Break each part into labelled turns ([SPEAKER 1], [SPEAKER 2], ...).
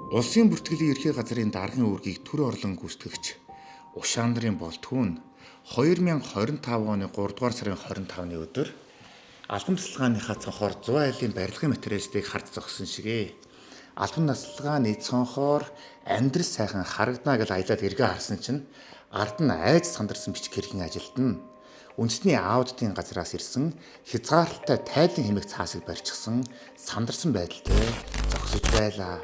[SPEAKER 1] Улсын бүртгэлийн ерхий газрын даргын үүргийг төр орлон гүйцэтгэгч Ушаан нарын болтгоо нь 2025 оны 3 дугаар сарын 25-ны өдөр албан тасалгааныхаа цонхоор 100 айлын барилгын материалуудыг харж зогссон шигээ. Албан тасалгааны цонхоор амьдрал сайхан харагдана гэж аялаад эргээ харсан чинь ард нь айж сандарсан бичиг хэргийн ажилтна. Үндэсний аудитын газраас ирсэн хязгаарлалтай тайлан хэмээх цаасыг барьчихсан сандарсан байдалтай зогсож байлаа.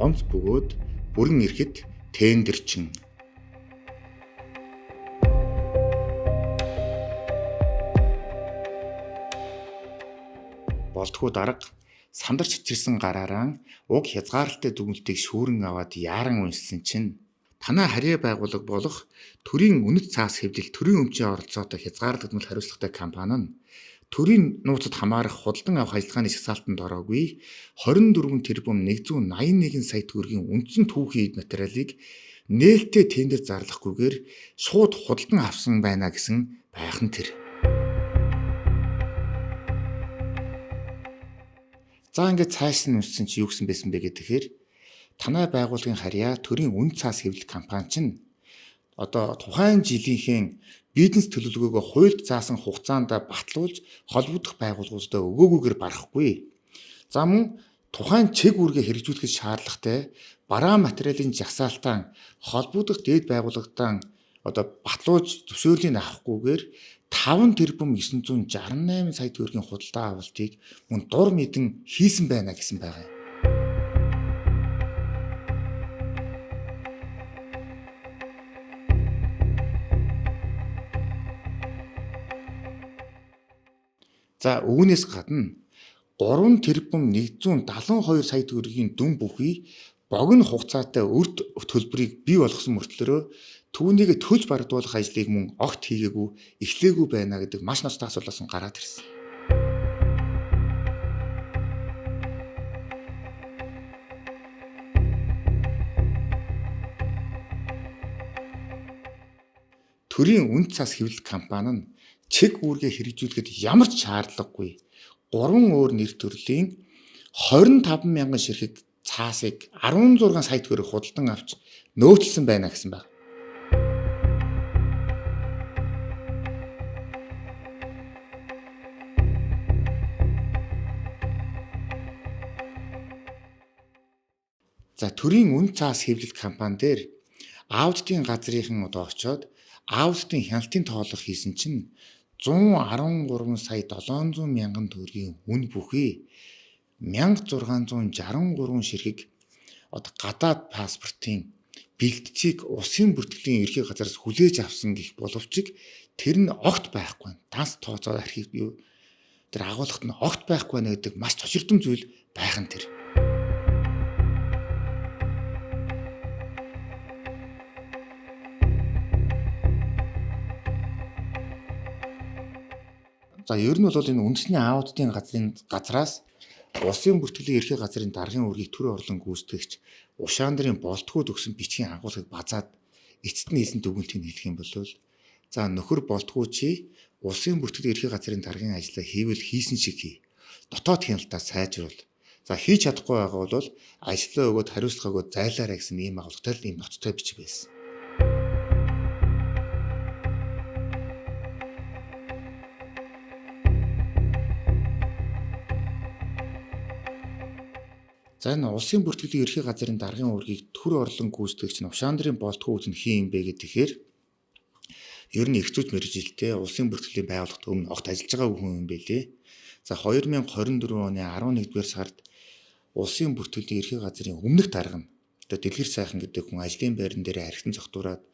[SPEAKER 1] Онц бөгөөд бүрэн ирэхэд тендерчин. Болтгоо дарга сандарч чирсэн гараараа уг хязгаарлалтай дүгнэлтийг шүүрэн аваад яаран уншсан чинь танай харьяа байгууллага болох төрийн үнэт цаас хэвлэл төрийн өмчийн оролцоотой хязгаарлагдмал хариуцлагатай компани нь төрийн нууцад хамаарах худалдан авах ажиллагааны жагсаалтанд ороогүй 24 тэрбум 181 сая төгрөгийн үндсэн түүхий материалыг нээлттэй тендер зарлахгүйгээр шууд худалдан авсан байна гэсэн байхан тэр. За ингээд цааш нь уншсан чи юу гэсэн байсан бэ гэхээр танай байгууллагын харьяа төрийн үнэт цаас хэвлэл компани чинь одоо тухайн жилийнхээ бизнес төлөвлөгөөгөө хуульд заасан хугацаанд батлуулж холбогдох байгууллагуудад өгөөгүйгээр барахгүй. За мөн тухайн чиг үүргээ хэрэгжүүлэхэд шаардлагатай бараа материалын жагсаалтаа холбогдох дээд байгууллагатаа одоо батлуулж зөвшөөрлийг авахгүйгээр 5 тэрбум 968 сая төгрөгийн худалдаа авалтыг мөн дур мэдэн хийсэн байна гэсэн байгаа. За үүнээс гадна 3 тэрбум 172 сая төгрөгийн дүн бүхий богино хугацаатай өрт төлбөрийг бий болгосон мөртлөө түүнийг төлж бардуулах ажлыг мөн огт хийгээгүй эхлээгүй байна гэдэг маш ноцтой асуулаас гараад ирсэн. Төрийн үнэт цаас хэвлэл компани нь чиг үүргээ хэрэгжүүлэхэд ямар ч шаардлагагүй 3 өөр нэр төрлийн 25 мянган ширхэг цаасыг 16 сая төгрөг худалдан авч нөөцлсөн байна гэсэн байна. За төрийн үнэт цаас хэвлэл компани дээр аудитын газрынхан одоо очоод аудитын хяналтын тоолох хийсэн чинь 113 сая 700 мянган төгрөгийн үн бүхий 1663 ширхэг одоо гадаад паспортын бэлтцийг улсын бүртгэлийн ерхий газраас хүлээж авсан гэх боловч тэр нь огт байхгүй. Данс тооцоо архив юу тэр агуулгад нь огт байхгүй нэ гэдэг маш цочирдом зүйл байхан тэр. За ер нь бол энэ үндэсний аудитын газраас улсын бүртгэлийн ерхий газрын даргын үүргийг төр орлон гүйцэтгэгч Ушаан нарын болтгоо өгсөн бичгийн агуулгыг базаад эцэст нь хийсэн дүгнэлтийг хэлэх юм бол за нөхөр болтгоо чи улсын бүртгэлийн ерхий газрын даргын ажлаа хийвэл хийсэн шиг хий. Дотоод хяналтаа сайжруул. За хийж чадахгүй байгаа бол ажлаа өгөөд хариуцлага өгөөд зайлаарай гэсэн ийм агуулгатай л ийм ноцтой бичиг байсан. За энэ улсын бүртгэлийн ерхий газрын даргын үүргийг төр орлон гүйцэтгэгч Ушаан нарын болтгоо үзэн хин юм бэ гэхээр ер нь эрхцүүж мэргэжилтэй улсын бүртгэлийн байгууллагт өмнө огт ажиллаж байгаа хүн юм байлээ. За 2024 оны 11-р сард улсын бүртгэлийн ерхий газрын өмнөх дарга нь одоо Дэлгэр сайхан гэдэг хүн ажлын байран дээр архитан цогтуураад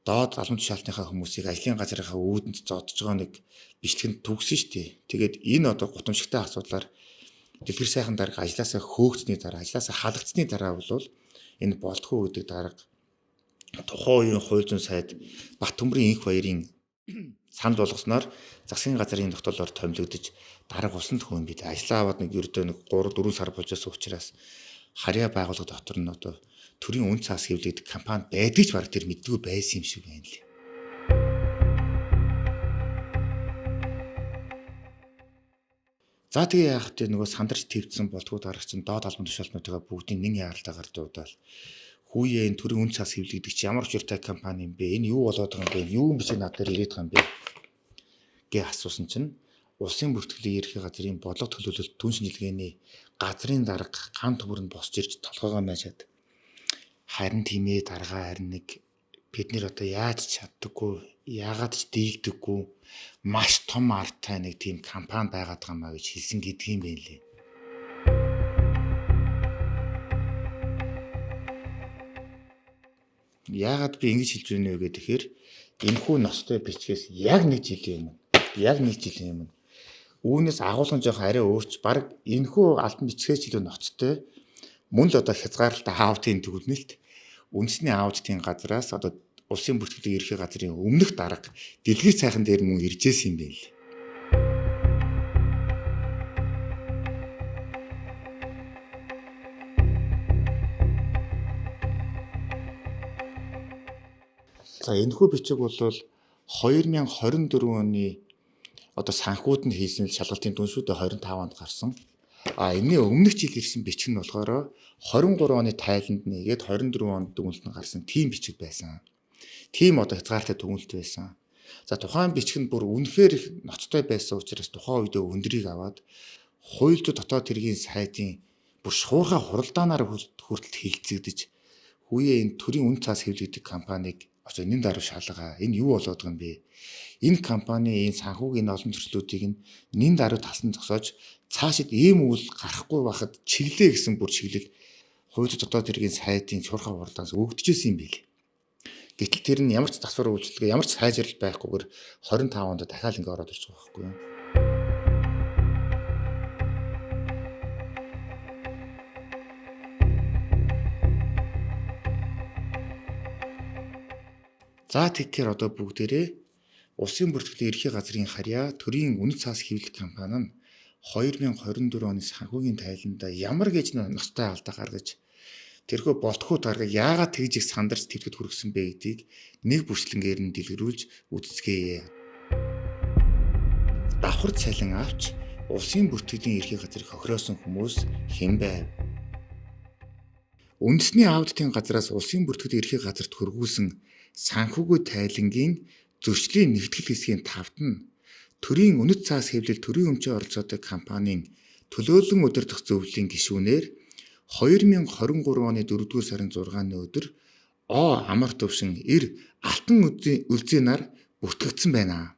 [SPEAKER 1] доод албан тушаалтынхаа хүмүүсийг ажлын газрынхаа үүдэнд зодж байгаа нэг бичлэгэнд түгсэн шүү дээ. Тэгээд энэ одоо гутамшигтай асуудлаар Дэлгэр сайхан дарга ажлаасаа хөөгцсөний дараа ажлаасаа халагдсны дараа бол энэ болтгоо гэдэг дарга тухайн үеийн хууль зүйн сайд Баттөмбөрийн инх баярын санал болгосноор засгийн газрын тогтоолоор томилогдож дарга усан хүн бид ажлаа аваад нэг ердөө нэг 3-4 сар болж байгаа учраас харьяа байгууллага дотор нь одоо төрийн үн цаас хэвлэгдэх компани байдаг ч баг тэр мэддгүй байсан юм шиг байна лээ. За тэгээ яах вэ? Нөгөө сандарч твцсэн болтгоо дарах чинь доод албан тушаалтнуудаа бүгдийг нэг яаралтаагаар дуудаад хүүе энэ төрийн үн цаас хэвлэл гэдэг чи ямар учиртай компани юм бэ? Энэ юу болоод байгаа юм бэ? Юу юм биш над дээр ирээд байгаа юм бэ? Гэ асуусан чинь улсын бүртгэлийн ерхий газрын бодлого төлөвлөлт түн шинжилгээний газрын дарга ган төмөрөнд босч ирж толгоогоо мэжээд харин тийм ээ дарга харин нэг бид нэр одоо яаж чаддаггүй яагаад ч дийлдэггүй маш том артай нэг тийм компани байгаад байгаа маа гэж хэлсэн гэдгийг юм байна лээ. Яагаад би ингэж хэлж байна вэ гэхээр энэхүү ностой бичгээс яг нэг жилийн өмнө үүнээс агуулгын жоох арай өөрч баг энэхүү алтан бичгээс илүү ноцтой мөн л одоо хязгаарлалтай аудитын төвлөлт үндэсний аудитын газраас одоо улсын бүртгэлийн ерхий газрын өмнөх дарга дэлгэр сайхан дээр мөн иржсэн юм байл. За энэхүү бичиг бол 2024 оны одоо санхүүдэнд хийсэн шалгалтын дүн шүү дээ 25 онд гарсан. Энэний өмнөх жил ирсэн бичиг нь болохоор 23 оны тайланд нэгээд 24 онд дүгнэлтэнд гарсан тийм бичиг байсан. Тийм одоо хязгаартай дүгнэлт байсан. За тухайн бичиг нь бүр үнэхээр ноцтой байсан учраас тухайн үед өндрийг аваад хууль зүйн дотоод хэргийн сайдын бүр шуурхай хуралдаанаар хүртэл хилцэгдэж хүүе энэ төрийн үн цаас хэвлэгдэх компанийг очоо энэ даруй шалгаа. Энэ юу болоод байгаа юм бэ? Энэ компани энэ санхүүгийн олон төслүүдийг нэн даруй талсан зогсоож цаашид ийм үйл гарахгүй байхад чиглээ гэсэн бүр чиглэл хууль зүйн дотоод хэргийн сайдын шуурхай хуралдаанаас өгдөжсэн юм бэл. Гэтэл тэр нь ямар ч засвар үйлчлэгээ ямар ч сайжрал байхгүйгээр 25 онд дахиад ингэ ороод ирж байгаа байхгүй юу? За тэгэхээр одоо бүгдээрээ улсын бүртгэлийн ерхий газрын харьяа төрийн үнэт цаас хэвлэх компани нь 2024 оны санхүүгийн тайланда ямар гэж ностой алдаа гаргаж тэрхүү болтгоо дарга яагаад тэгж их сандарч твтгэд хүргэсэн бэ гэдгийг нэг бүрчлэнгээр нь дэлгэрүүлж үздэсгэе. Давхар цалин авч улсын бүртгэлийн ерхий газрыг хохироосон хүмүүс хэн байв? Үндэсний аудитын газраас улсын бүртгэлийн ерхий газарт хөргүүлсэн санхүүгийн тайлангийн зөрчлийн нэгтгэл хэсгийн 5-т нь төрийн үнэт цаас хэвлэл төрийн өмчийн оролцоотой компанийн төлөөлөн удирдах зөвлөлийн гишүүнээр 2023 оны 4-р сарын 6-ны өдөр амар төвшин алтан үлзий нар бүртгэгдсэн байна.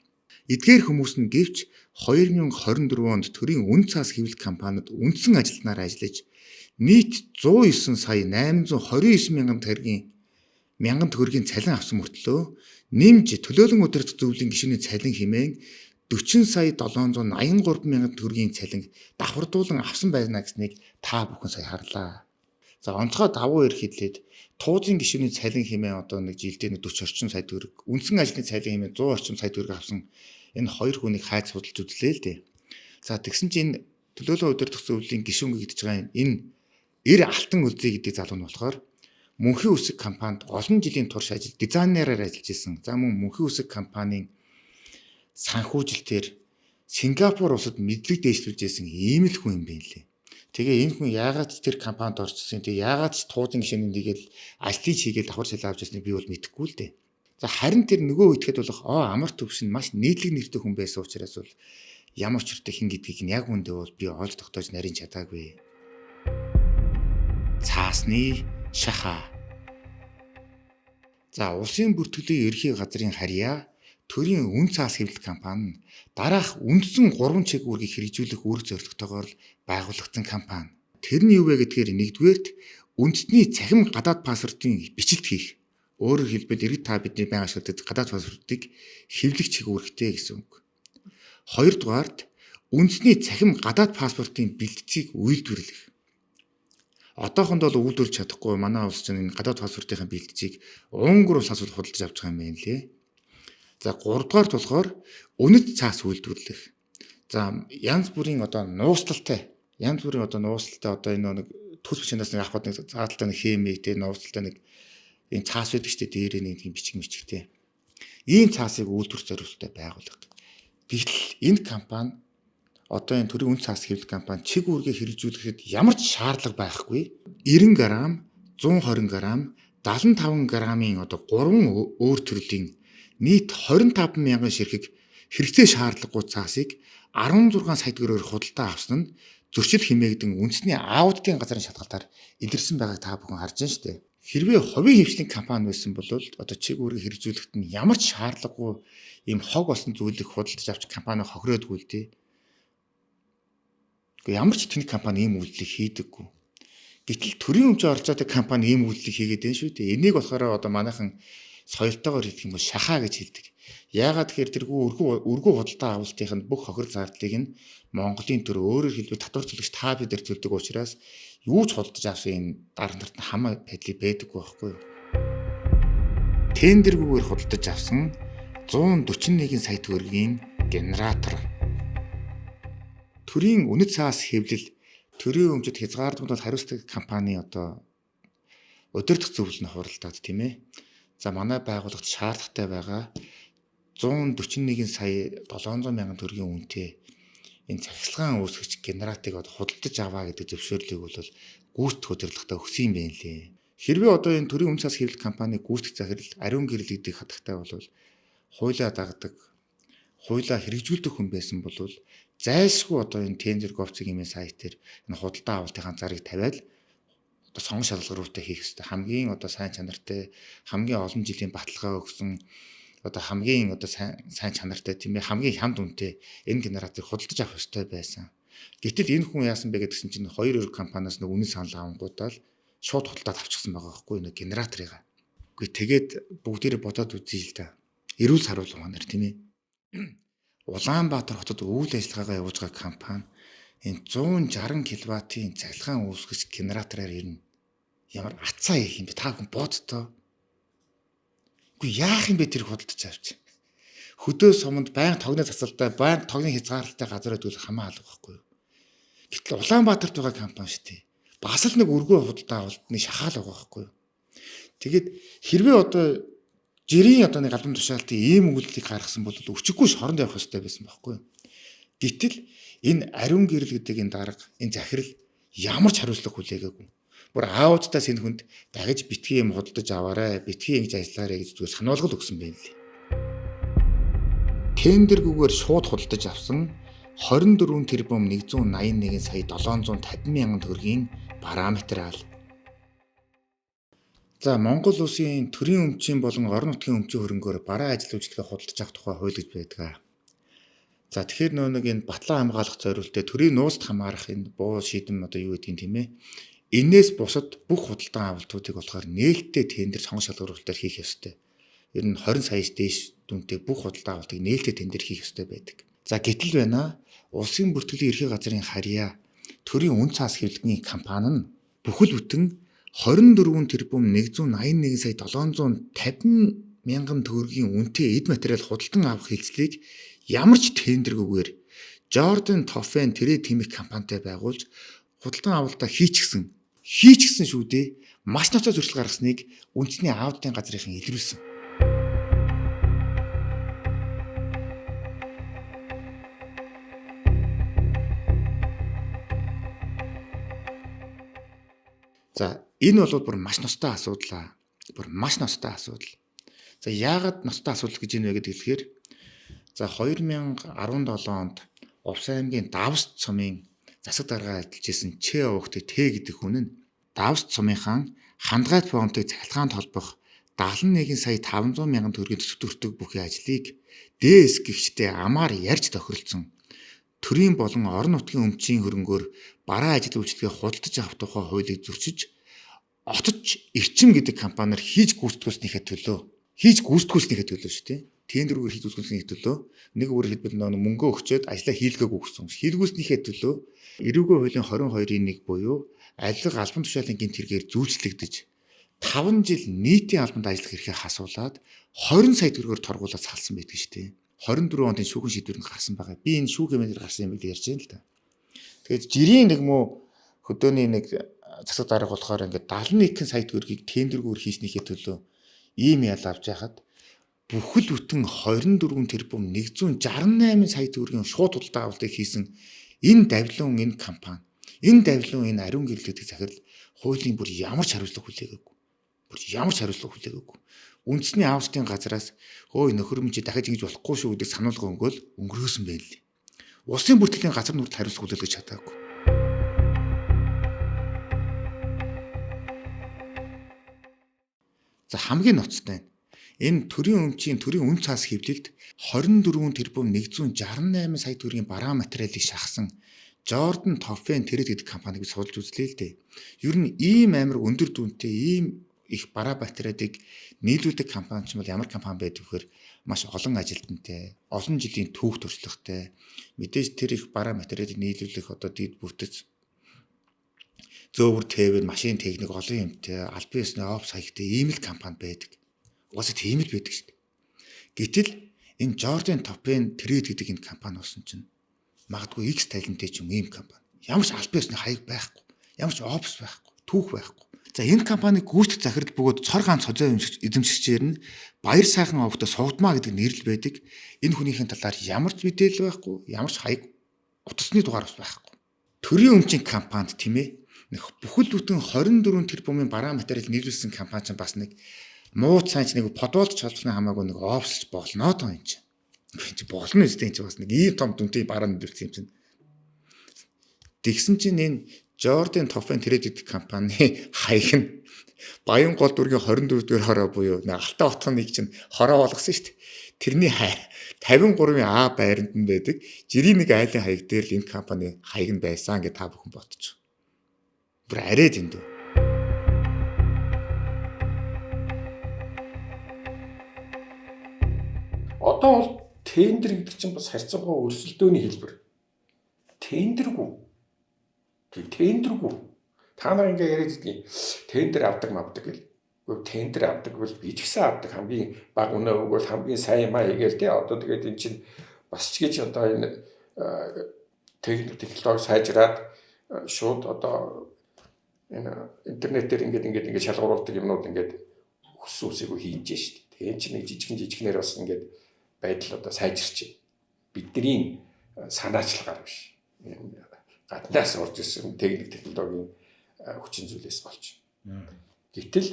[SPEAKER 1] Эдгээр хүмүүс нь гэвч 2024 онд төрийн үнэт цаас хэвлэл компанид үндсэн ажилтнаар ажиллаж нийт 109 сая 829 мянган төгрөгийн цалин авсан мөртлөө нэмж төлөөлөн удирдах зөвлөлийн гишүүний цалин хэмээн 40 сая 783 мянган төгрөгийн цалин давхардуулан авсан байна гэснийг та бүхэн сая харлаа. За онцгой давуу эрх хэлээд туузын гишүүний цалин хэмээн одоо нэг жилдээ 40 орчим сая төгрөг, үндсэн ажлын цалин хэмээн 100 орчим сая төгрөг авсан энэ хоёр хүнийг хайц судалж үзлээ л дээ. За тэгсэн чинь энэ төлөөлөн удирдах зөвлөлийн гишүүн гэж байгаа энэ алтан үлзий гэдэг залуу нь болохоор Мөнхийн үсэг компанид олон жилийн турш дизайнераар ажиллаж исэн. За мөн Мөнхийн үсэг компанийн санхүүжилтээр Сингапур улсад мэдлэг дэвшүүлж исэн ийм л хүн юм байна лээ. Тэгээ энэ хүн яагаад ч тэр компанид орчихсон, тэгээ яагаад ч туузын гишүүнийг нэгээл ажлыг хийгээл давхар цалин авч ирснийг би бол мэдэхгүй л дээ. За харин тэр нөгөө үетгэд бол амар төвшин маш нийтлэг нэртэй хүн байсан учраас бол ямар ч үртэй хин гэдгийг нь яг үндэ бол би олж тогтоож нарийн чадаагүй. Цаасны шаха. За улсын бүртгэлийн ерхий газрын харьяа төрийн үн цаас хэвлэл компани нь дараах үндсэн 3 чиг үүргийг хэрэгжүүлэх үүрэг зорилготойгоор байгуулагдсан компани. Тэр нь юу вэ гэдгээр нэгдүгээрт үндэсний цахим гадаад паспортын бичлэлт хийх. Өөрөөр хэлбэл иргэд та бидний байнга ашигладаг гадаад паспортыг хэвлэх чиг үүрэгтэй гэсэн үг. Хоёрдугаарт үндэсний цахим гадаад паспортын бэлтцийг үйлдвэрлэх. Одоохонд бол үйлдвэрлэж чадахгүй манай улс чинь энэ гадаад паспортын бэлтцийг Унгар улсаас худалдаж авч байгаа юм байна лээ. За 3 дугаарт болохоор үнэт цаас үйлдвэрлэх. За янз бүрийн одоо нууцлалтай одоо энэ нэг төс бичнээс нэг авахд нэг заалталтай нэг хэмээтэй нууцлалтай нэг энэ цаас байдаг шүү дээ дээрээ нэг тийм бичгтэй. Ийм цаасыг үйлдвэрлэх зорилготой байгуулга. Гэтэл энэ компани одоо энэ төрийн үн цаас хэвлэл компани чиг үүргээ хэрэгжүүлэхэд ямар ч шаардлага байхгүй. 90 г, 120 г, 75 г-ийн одоо 3 өөр төрлийн нийт 25 мянган ширхэг хэрэгцээ шаардлагагүй цаасыг 16 сая төгрөгөөр худалдаа авсан нь зөрчил хэмээгдэн үндэсний аудитын газрын шалгалтаар илэрсэн байгааг та бүхэн харж байна шүү дээ. Хэрвээ хувийн хвшлийн компани байсан бол одоо чиг үүргээ хэрэгжүүлэхэд нь ямар ч шаардлагагүй ийм хог болсон зүйлийг худалдаж авч компани хохироод үлдээ. Гэхдээ ямар ч техник компани ийм үйлдэлийг хийдэггүй. Гэтэл төрийн өмчөөр орж байгаа компани ийм үйлдэлийг хийгээд байна шүү дээ. Энийг болохоор одоо манайхан соёлтойгоор хэлэх юм бол шахаа гэж хэлдэг. Яагаад тэгэхээр тэргүй өргөө худалдаа авалтын бүх хохирол зардлыг нь Монголын төр өөрөөр хэлбэл татвар төлөгч та бид нар төлдөг учраас юу ч худалдаж авсан энэ дарга нарт нь хамаа байдлыг байдаггүй байхгүй юу? Тендергүйгээр худалдаж авсан 141 сая төгрөгийн генератор. Төрийн үнэт цаас хэвлэл төрийн өмчөд хязгаарлалтууд хариуцдаг компани одоо удирдах зөвлөлд нь хуралдаад тийм ээ. За манай байгууллагт шаардлагатай байгаа 141 сая 700 мянган төгрөгийн үнэтэй энэ цахилгаан үүсгэж генераторыг одоо худалдаж аваа гэдэг зөвшөөрлийг бол гүйцэтгэх удирдлагатай өгсөн юм байна лээ. Хэрвээ одоо энэ төрийн үн цаас хэвлэл компани гүйцэтгэх захирал ариун гэрэл гэдэг хатагтай бол хуулиа дагдаг, хуулиа хэрэгжүүлдэг хүн байсан бол зайлшгүй одоо энэ тендер говцгийн сайт дээр энэ худалдаа авалтын зарыг тавиад одоо сонгон шалгаруулалтаа хийх хэрэгтэй. Хамгийн одоо сайн чанартай, хамгийн олон жилийн баталгаа өгсөн одоо хамгийн одоо сайн чанартай тийм ээ хамгийн хямд үнэтэй энэ генераторыг худалдаж авах ёстой байсан. Гэтэл энэ хүн яасан бэ гэдгсэн чинь хоёр компаниас нэг үнэ санал авангуудаа шууд худалдаад авчихсан байгаа байхгүй нэг генераторыг. Үгүй тэгээд бүгдээрээ бодоод үзье л да. Эрүүл саруулганаар тийм ээ. Улаанбаатар хотод үйл ажиллагаагаа явуулж байгаа компани энэ 160 кВт-ийн цахилгаан үүсгэж генератораар ирнэ. Ямар атцаа их юм бэ? Та хүн бодтоо. Үгүй яах юм бэ тэр худалдаж авч. Хөдөө суманд байнга тогны засалтай, байнга тогны хязгаарлалтай газар өдөл хамаа алга байхгүй юу? Гэтэл Улаанбаатарт байгаа компани шүү дээ. Бас л нэг өргөө худалдаа авалтны шахаал байгаа байхгүй юу? Тэгээд хэрвээ одоо жирийн одоо нэг албан тушаалтын ийм үйлдэлийг гаргасан бол өчиггүй шоронд явах хэрэгтэй байсан байхгүй юу? Гэтэл энэ ариун гэрэл гэдэг энэ дарга, энэ захирал ямар ч хариуцлага хүлээгээгүй. Бүр аудитаас энэ хүнд дахиж битгий юм худалдаж аваарай, битгий ингэж ажиллаарай гэж зүгээр сануулгал өгсөн байна лээ. Тендергүүгээр шууд худалдаж авсан 24 тэрбум 181 сая 750 мянган төгрөгийн параметрал. За Монгол улсын төрийн өмчийн болон орон нутгийн өмчийн хөрөнгөөр бараа ажил үйлчлэгээ худалдаж авах тухай хууль гэж байдаг. За тэгэхээр нэг энэ батлан хамгаалах зорилттой төрийн нууцт хамаарах энэ буу шийдэм одоо юу гэдгийг тийм ээ. Энээс бусад бүх худалдан авалтуудыг болохоор нээлттэй тендер сонгон шалгаруулалтаар хийх ёстой. Ер нь 20 саяас дээш дүнтэй бүх худалдан авалтыг нээлттэй тендер хийх ёстой байдаг. За гэтэл байна улсын бүртгэлийн ерхий газрын харьяа төрийн үн цаас хэвлэлийн компани нь бүхэл бүтэн 24 тэрбум 181 сая 750 мянган төгрөгийн үнэтэй эд материал худалдан авах хэлцлийг ямар ч тендергүйгээр Jordan Toffen Trade Chemical компанитай байгуулж худалдан авалтаа хийчихсэн шүү дээ. Маш ноцтой зөрчил гаргасныг үндэсний аудитын газрынхан илрүүлсэн. За энэ бол бүр маш ноцтой асуудал. За яагаад ноцтой асуудал гэж энэ вэ гэдэг хэлэхээр за 2017 онд Увс аймгийн Давс цомын засаг дарга ажиллаж исэн Ч Өвгтэй Т гэдэг хүн нь Давс цомынхаа хандгайт фонтыг цахилгаанд холбох 71 сая 500 мянган төгрөгийн төсвөртөг бүхий ажлыг ДС гэгчтэй амаар ярьж тохиролцсон. Төрийн болон орон нутгийн өмчийн хөрөнгөөр бараа ажил үйлчлэгээ худалдаж авах тухай хуулийг зөрчиж отч эрчим гэдэг компаниар хийж гүйцэтгүүлснийхээ төлөө шүү дээ. Тендерүүгээр хийж гүйцэтгүүлснийхээ төлөө нэг өөр хэлбэл мөнгө өгчөөд ажлаа хийлгээгүй гэсэн. Хийлгүүлснийхээ төлөө эрүүгийн хуулийн 22-ийн 1 буюу алга албан тушаалын гинт хэрэгээр зүйчлэгдэж 5 жил нийтийн албанд ажиллах эрхээ хасуулаад 20 сая төгрөгөөр торгуулаад салсан байдаг шүү дээ. 24 онд энэ шүүхэн шийдвэр нь гарсан байгаа. Би энэ шүүхийн мэтэр гарсан юм гэж ярьж байна л да. Тэгээд жирийн нэг мөө хөдөөний нэг засаг дарга болохоор ингээд 71 сая төгрөгийг тендергүүр хийснийхээ төлөө ийм ял авч яхад бүхэл бүтэн 24 тэрбум 168 сая төгрөгийн шууд худалдаа авалтыг хийсэн энэ давлуун энэ компани, энэ давлуун энэ ариун гэрлэлтийг захирал хуулийн бүр ямар ч хариуцлага хүлээгээгүй. Бүр ямар ч хариуцлага хүлээгээгүй. Үндэсний аудитын газраас хөөе нөхөр минь чи дахиж ингэж болохгүй шүү гэдэг сануулга өгөөл өнгөрөөсөн байл. Улсын бүртгэлийн газар нурд хариуцлага хүлээлгэж чадаагүй. За хамгийн ноцтой энэ төрийн үн цаас хэвлэлд 24 тэрбум 168 сая төгрөгийн бараа материалыг шахсан Jordan Toffen Trade гэдэг компаниг судалж үзлээ л дээ. Ер нь ийм амар өндөр дүнтэй ийм их бараа материалыг нийлүүлдэг компани ч юм бол ямар компани байдаг вэхээр маш олон ажилтнтай, олон жилийн түүх туршлагатай. Мэдээж тэр их бараа материалыг нийлүүлэх одоо дэд бүтэц зөөвөр тээвэр, машин техник, олон юмтай, албан ёсны офс хаягтай ийм л компани байдаг. Угаасаа тийм л байдаг шүү дээ. Гэтэл энэ Jordan Toffen Trade гэдэг энэ компани болсон чинь магадгүй X таленттэй ч юм ийм компани. Ямар ч албан ёсны хаяг байхгүй, ямар ч офс байхгүй, түүх байхгүй. За энэ компаниг гүйцэтгэх захирал бөгөөд цор ганц хозой эзэмшигчээр нь Баяр сайхан овогтой Сугдмаа гэдэг нэрэл байдаг. Энэ хүнийхэн талаар ямар ч мэдээлэл байхгүй, ямар ч хаяг утасны дугаар байхгүй. Төрийн өмчийн компанид тийм ээ. Бүхэл бүтэн 24 тэрбумын бараа материал нийлүүлсэн компани ч бас нэг муу цаанч нэг подволч холбооны хамаагүй нэг офсч болно доо энэ чинь. Энэ чинь болно үстэй энэ чинь бас нэг ийм том дүнтэй бараа нийлүүлсэн юм чинь. Тэгсэн чинь энэ Jordan Toffen Trade гэдэг компани хаяг нь Баянгол дүүргийн 24 дугаар хороо буюу Алтай хотхон нэг чинь хороо болгосон шүү дээ. Тэрний 53-ын А байранд нь байдаг. Жирийн нэг айлын хаяг дээр л энэ компани хаяг нь байсан гэж та бүхэн бодчих. Бүр арайд энэ дөө.
[SPEAKER 2] Одоо бол тендер гэдэг чинь бас харьцангуй өрсөлдөөний хэлбэр. Тендергүй. Та нар ингээ яриад идэх тендер авдаг гэл. Тендер авдаг бол би ч гэсэн авдаг хамгийн бага үнэ өгвөл хамгийн сайн маа хийгээл тий. Одоо тэгээд эн чинь бас ч гэж одоо энэ технологи сайжраад шууд одоо энэ интернетээр ингээд шалгууруулдаг юмнууд ингээд өссөн үсэйг хийж штэ. Тэгээд эн чинь нэг жижигнэр бас ингээд байдал одоо сайжирч байна. Бидний санаачлалгаар биш. Гаднаас орж ирсэн технологийн хүчин зүйлээс болж. Гэтэл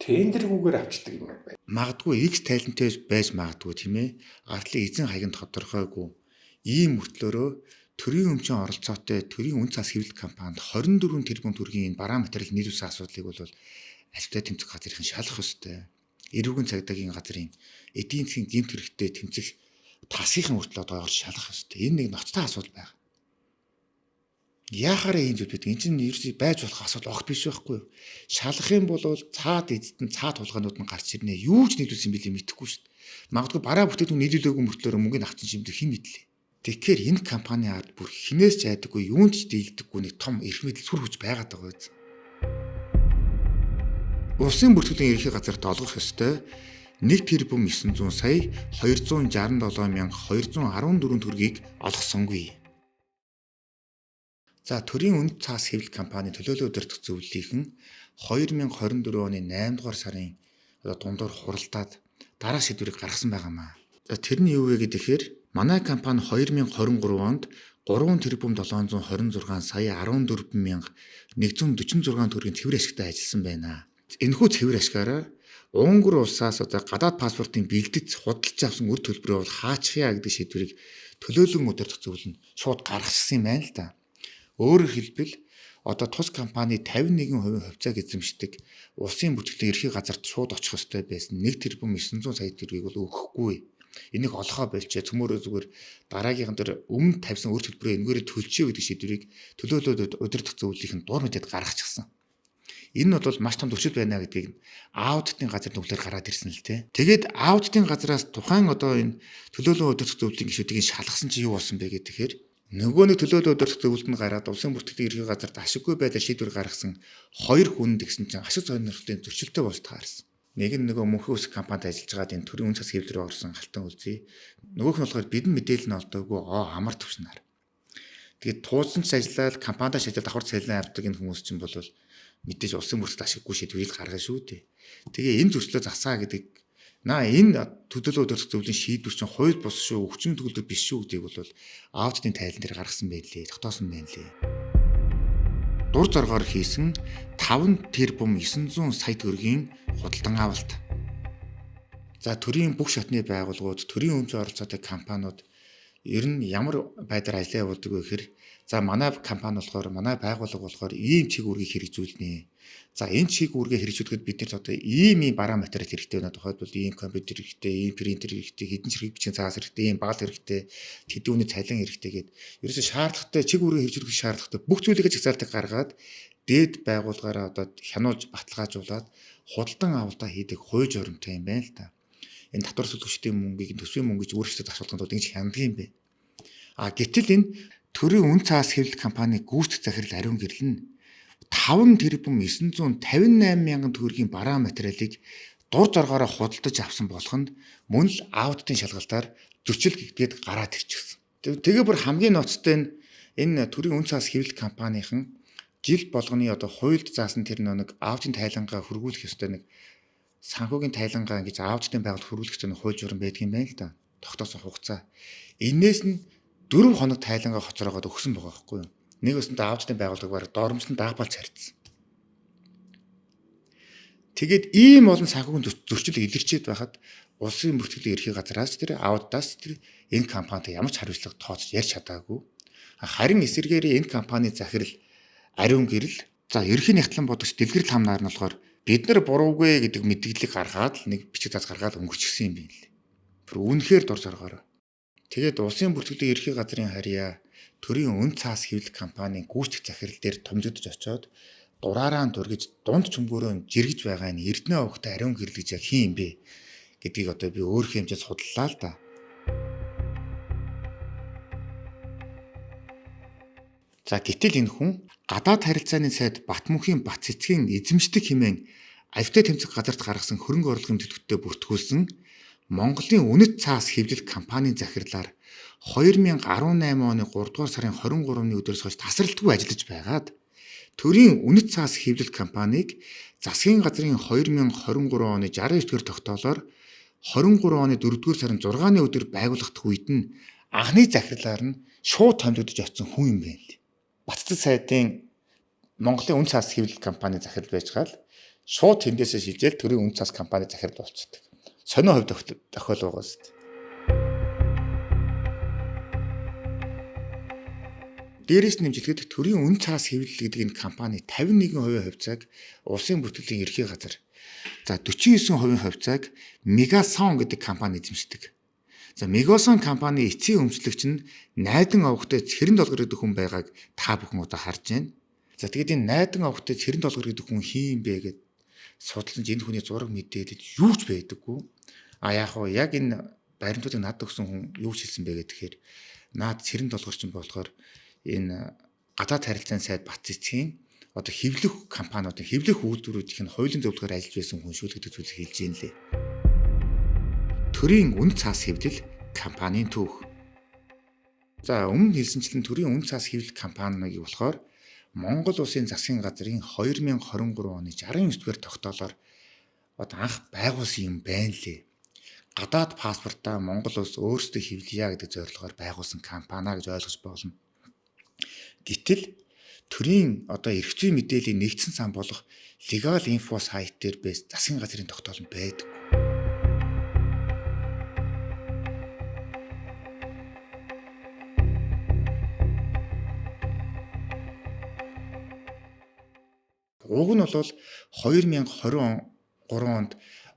[SPEAKER 2] тендергүүгээр авчдаг юм байна.
[SPEAKER 1] Магадгүй X таленттэй байж магадгүй тийм ээ. Ардлын эзэн хаяг нь тодорхойгүй. Ийм мөртлөөрөө төрийн өмчийн оролцоотой төрийн үн цаас хэвлэл компанид 24 тэрбум төгрөгийн бараа материал нийлүүлсэн асуудлыг бол ажилтны тэмцэх газрын шалах ёстой. Эрүүгийн цагдаагийн газрын эдийн засгийн гэмт хэрэгтэй тэмцэх тасгийн хүртэл одоо орж шалах ёстой. Энэ нэг ноцтой асуудал байна. Яахаараа ийм зүйл байдаг. Энд чинь ерөөсөй байж болох асуудал огт биш байхгүй юу? Шалах юм бол цаад эзэдэн цаад тулгаанууд нь гарч ирнэ. Юу ч нийлүүлсэн билээ мэдэхгүй шүү дээ. Магадгүй бараа бүтээгдэхүүн нийлүүлээгүй мөртлөөр мөнгөний авсан шимдэг хэн мэдлээ. Тэгэхээр энэ компани ард бүр хинээс ч айдаггүй, юунд ч дийлдэггүй нэг том эрх мэдэл сүр хүч байгаад байгаа биз. Улсын бүртгэлийн ерхий газарт олгох ёстой 1 тэрбум 900 сая 267,214 төгрөгийг олгосонгүй. За төрийн үн цаас хэвлэл компани төлөөлөл удирдах зөвлөлийнхэн 2024 оны 8 дугаар сарын дундуур хуралдаад дараах шийдвэрийг гаргасан байгаамаа. За тэрний юу вэ гэхээр манай компани 2023 онд 3 тэрбум 726 сая 14,146 төгрөгийн цэвэр ашигтай ажилласан байна. Энэхүү цэвэр ашгаараа Унгар улсаас гадаад паспортын бэлдэц худалдаж авсан үр төлбөрөө хаачихъя гэдэг шийдвэрийг төлөөлөн удирдах зөвлөл нь шууд гаргачихсан юм байна л да. Өөрөөр хэлбэл одоо тус компани 51% хувьцааг эзэмшдэг улсын бүртгэлийн ерхий газарт шууд очих ёстой байсан 1 тэрбум 900 сая төгрөгийг бол өгөхгүй. Энийг олохоо болчээ цөмөрөө зүгээр дараагийнхан дээр өмнө тавьсан үр төлбөрөө энэгээр төлчихөө гэдэг шийдвэрийг төлөөлөлд удирдах зөвлөлийн дур мэдээд гаргачихсан. Энэ нь бол маш том төвшил байна гэдгийг аудитын газар нүглээр гараад ирсэн л дээ. Тэгээд аудитын газраас тухайн одоо энэ төлөөлөл удирдах зөвлөлийн гишүүдийг шалгасан чинь юу болсон бэ гэхээр нөгөө нэг төлөөлөл удирдах зөвлөлд нь гараад улсын бүртгэлийн ерхий газарт ашиггүй байдлаар шийдвэр гаргасан 2 хүн гэсэн чинь ашиг сонирхлын зөрчилтэй болж таарсан. Нэг нь нөгөө мөнхөн үсэг компанид ажиллаж байгаа энэ төрийн үн цас хэвлэлээр орсон халтан үлзий. Нөгөөх нь болохоор бидний мэдээлэл нь олдоогүй амар төвшнөр. Тэгээд туусан ч ажиллаад компанидаа шийдэл давхар цалин авдаг энэ хүмүүс чинь бол мэдээж улсын бүртгэл ашиггүй шийдвэрийг гаргана шүү дээ. Тэгээ энэ зөрчлөө засаа гэдэг Энэ төдөлөө өдөртөх зөвлөлийн шийдвэр чинь хууль бус шүү, өвчин төлөв биш шүү гэдгийг бол аудитын тайлан дээр гаргасан байлээ, тогтоосон байлээ. Дур зоргоор хийсэн 5 тэрбум 900 сая төгрөгийн худалдан авалт. За төрийн бүх шатны байгууллагууд, төрийн өмчийн оролцоотой компаниуд ер нь ямар байдлаар ажиллаа явуулдаг вэ гэхээр за манай компани болохоор манай байгууллага болохоор ийм чиг үүргийг хэрэгжүүлнэ. За энэ чиг үүргээ хэрэгжүүлэхэд бид нар одоо ийм бараа материал хэрэгтэй байна. Тухайлбал ийм компьютер хэрэгтэй, ийм принтер хэрэгтэй, хэдэн чирэг бичгийн цаас хэрэгтэй, ийм баал хэрэгтэй, тэдний үнэ цалин хэрэгтэй гэд ерөөсөө шаардлагатай чиг үүргээ хэрэгжүүлэх шаардлагатай бүх зүйлийг жагсаалтыг гаргаад дээд байгууллагаараа одоо хянуулж баталгаажуулаад худалдан авалтаа хийдэг хууль жоромтой юм байна л та. Энэ татвар сүлгчдийн мөнгийг төсвийн мөнгөж өөрсдөө зарцуулахын тулд ингэж хяндаг юм бэ. Гэтэл энэ төрийн үн цаас хэвлэл компани гүйцэтгэх захирал ариун гэрэл нь 5 тэрбум 958 мянган төгрөгийн бараа материалыг дур зоргоороо худалдаж авсан болох нь мөн л аудитын шалгалтаар зөрчил гэгдээд гараад ирчихсэн. Тэгээ бүр хамгийн ноцтой нь энэ төрийн үн цаас хэвлэл компанийн жил болгоны одоо хуульд заасан тэр нэг аудитын тайлангаа хөргүүлэх ёстой нэг санхүүгийн тайлангаа ингэж аудитын байгууллага хөрвүүлэх гэсэн хууль журам байдаг юм байна л да. Тогтоосон хугацаа. Энээс нь 4 хоног тайлангаа хоцроогоод өгсөн байгаа байхгүй юу? Нэг өсөндөө аудитын байгууллагаар доромжлон даапалж харьцсан. Тэгээд ийм олон санхүүгийн зөрчил илэрчээд байхад улсын бүртгэлийн ерхий газраас тэр аудитаас тэр энэ компанитай ямар ч хариуцлага тооцож ярьж чадаагүй. Харин эсэргээрээ энэ компани захирал ариун гэрэл за ерхий нягтлан бодогч дэлгэрэл хамнаар нь болохоор бид нар буруугүй гэдэг мэдээллийг гаргаад нэг бичиг заз гаргаад өнгөрчихсөн юм байна лээ. Тэр үнэхээр дур зоргоор. Тэгээд улсын бүртгэлийн ерхий газрын харьяа төрийн үн цаас хэвлэл компанийн гүйцэтгэх захирал дээр томжигдож очоод дураараа дургиж дунд чөмгөөрөө жиргэж байгаа нь Эрдэнэ овогтой ариун гэрэл гэж яг хин юм бэ гэдгийг одоо би өөр хэмжээс судлаа л да. За гэтэл энэ хүн гадаад харилцааны сайд Батмөнхийн Бат цэцгийн эзэмшдэг хэмээн авьяатай тэмцэх газарт гаргасан хөрөнгө оруулалтын төлөвтэй бүртгүүлсэн Монголын үнэт цаас хэвлэл компанийн захирлаар 2018 оны 3 дугаар сарын 23-ны өдрөөс хойш тасралтгүй ажиллаж байгаад төрийн үнэт цаас хэвлэл компанийг засгийн газрын 2023 оны 69-р тогтоолоор 23 оны 4-р сарын 6-ны өдөр байгуулагдах үед нь анхны захирлаар нь шууд томилогдож очсон хүн юм байна лээ. Батцэг сайдын Монголын үн цаас хэвлэл компанийн захирал байж гал шууд тэндээсээ шилжээл төрийн үн цаас компани захирал болчихдог. Сонио хувь тохиол байгаа шүү дээ. Дээрээс нэмжлэхэд төрийн үн цаас хэвлэл гэдэг энэ компани 51% хувьцааг улсын бүртгэлийн ерхий газар за 49% хувьцааг Мегасон гэдэг компани эзэмшдэг. За Мегасон компани эцсийн өмчлөгч нь найдан овогтой Цэрэн Долгор гэдэг хүн байгааг та бүхэн одоо харж байна. За тэгээд энэ найдан овогтой Цэрэн Долгор гэдэг хүн хин юм бэ гэд судалсан ч энэ хүний зураг мэдээлэл юу ч байдаггүй. Яг энэ баримтуудыг надад өгсөн хүн юу ч хэлсэн бэ гэхээр наад Цэрэн Долгор ч юм болохоор энэ гадаад харилцааны сайд Бат цэцгийн одоо хэвлэх компаниудын хэвлэх үйлдвэрүүдийн хуулийн зөвлөгөөр ажиллаж байсан хүн шүү гэдэг зүйлийг хэлж юм лээ. Төрийн үн цаас хэвлэл компанийн түүх. За өмнө хэлсэнчлэн төрийн үн цаас хэвлэл компаниг болохоор Монгол Улсын засгийн газрын 2023 оны 69-р тогтоолоор одоо анх байгуулсан юм байна лээ. Гадаад паспортаа Монгол улс өөрсдөө хэвлэе гэдэг зорилгоор байгуулсан компани гэж ойлгож болно. Гэтэл төрийн одоо эрх зүйн мэдээллийн нэгдсэн сан болох Legal Info сайт дээр бэс засгийн газрын тогтоол нь байдаг. Уг нь бол 2023 онд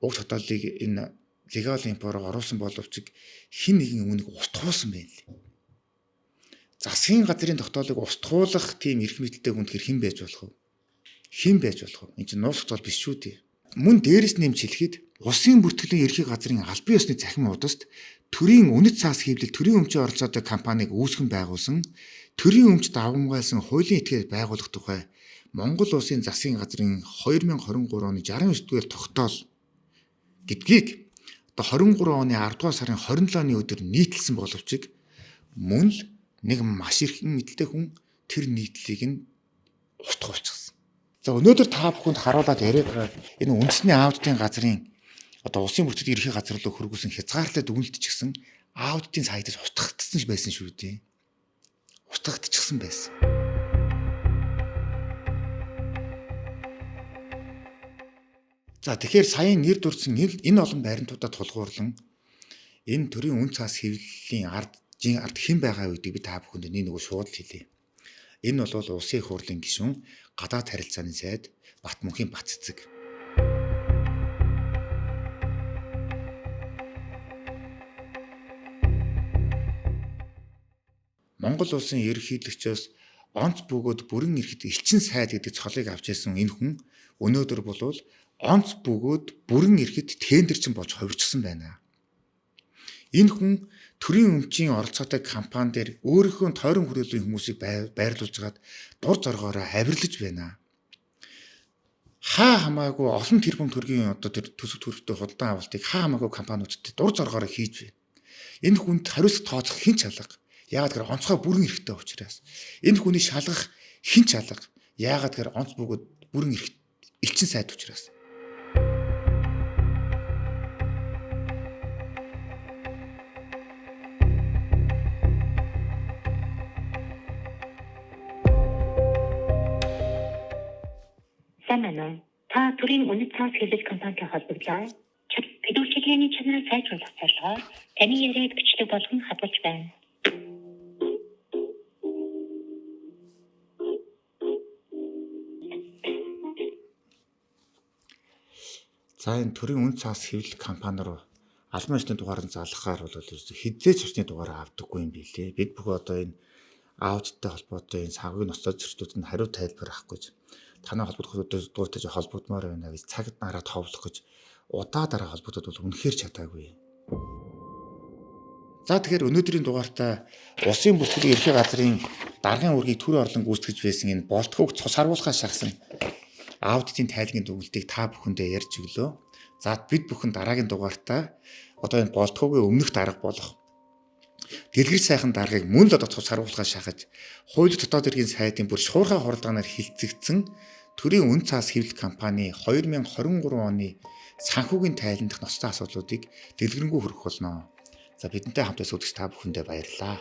[SPEAKER 1] уг тогтоолыг энэ Legal Info-оор оруулсан боловч хэн нэгэн үүнийг устгуулсан байна лээ. Засгийн газрын тогтоолыг устгуулах тийм эрх мэдэлтэй хүнд хэн байж болох вэ? Хэн байж болох вэ? Энэ чинь нууц тогтоол биш шүү дээ. Мөн дээрэс нэмж хэлэхэд улсын бүртгэлийн ерхий газрын албан ёсны цахим хуудаст төрийн үнэт цаас хэвлэл төрийн өмчийн оролцоотой компанийг үүсгэн байгуулсан төрийн өмчт давамгайлсан хуулийн этгээд байгуулах тухай Монгол Улсын засгийн газрын 2023 оны 69-р тогтоол гэдгийг одоо 23 оны 10 дугаар сарын 27-ны өдөр нийтлсэн боловч мөн л нэг маш их мэдэлтэй хүн тэр нийтлэлийг нь устгуулчихсан. За өнөөдөр та бүхэнд харуулад яриад байгаа энэ үндэсний аудитын газрын одоо улсын бүртгэлийн ерхий газар руу хөргүүлсэн хязгаарлалт дүгнэлт ч гэсэн аудитын сайтаас устгагдсан байсан шүү дээ. Устгагдчихсан байсан. За тэгэхээр саяын нэр дурдсан энэ олон баримтуудад тулгуурлан энэ төрийн үн цаас хэвлэлийн ард хэн байгаа гэдгийг би та бүхэнд нэг шууд хэлье. Энэ бол улсын их хурлын гишүүн гадаад харилцааны сайд Батмөнхийн Баццэг. Монгол улсын ерөнхийлөгчөөс онц бөгөөд бүрэн эрхт элчин сайд гэдэг цолыг авч ирсэн энэ хүн өнөөдөр бол онц бөгөөд бүрэн эрхт тендерчин болж хувирчсан байна. Энэ хүн төрийн өмчийн оролцоотой компани дээр өөрийнхөө тойрон хүрээлэн хүмүүсийг байрлуулж гаад дур зоргоороо авирлаж байна. Хаа хамаагүй олон тэрбум төгрөгийн одоо тэр төсөв төрөлтөй худалдан авалтыг хаа хамаагүй компаниудад дур зоргоороо хийж байна. Энэ хүнд хариуцлага тооцох хэн ч алга. Яагаад гэхээр онцгой бүрэн эрхтэй учраас. Энэ хүний шалгах хэн ч алга. Яагаад гэхээр онц бөгөөд бүрэн эрх элчин сайд учраас.
[SPEAKER 3] Санана та төрийн үнэт цаас хэвлэл компанитай холбогдлоо. Хөдөлгөөний чанарыг сайжруулах зорилгоор таны яриаг бичлэг болгон хадгалж байна.
[SPEAKER 1] За энэ төрийн үн цаас хэвлэл компани руу албан ёсны дугаарыг залгахаар бол хэзээч усны дугаараа авдаггүй юм билээ. Бид бүх одоо энэ аудиттай холбоотой энэ санхүүгийн ноцтой зөрчилдүүд нь хариу тайлбар авах гэж танай холбогдох дуутай холбогдмоор байна гэж цаг нараа товлох гэж удаа дараа холбогдоод бол үнэхээр чадаагүй. За тэгэхээр өнөөдрийн дугаартаа улсын бүртгэлийн ерхий газрын даргын үүргийг төр орлон гүйцэтгэж байсан энэ болтхог цус харуулахаас шахсан аудитын тайлгийн дүгнэлтийг та бүхэндээ ярьж өглөө. За бид бүхэн дараагийн дугаартаа одоо энэ болтхогийн өмнөх дарга болох дэлгэр сайхан даргыг мөн л одоо цус харуулахаас шахаж хууль дотоод иргэн сайдын бүр шуурхай хуралдаанаар хилцэгдсэн төрийн үн цаас хэвлэл компани 2023 оны санхүүгийн тайландах ноцтой асуудлуудыг дэлгэрэнгүй хөрөх болно. За бидэнтэй хамт үзэгч та бүхэндээ баярлалаа.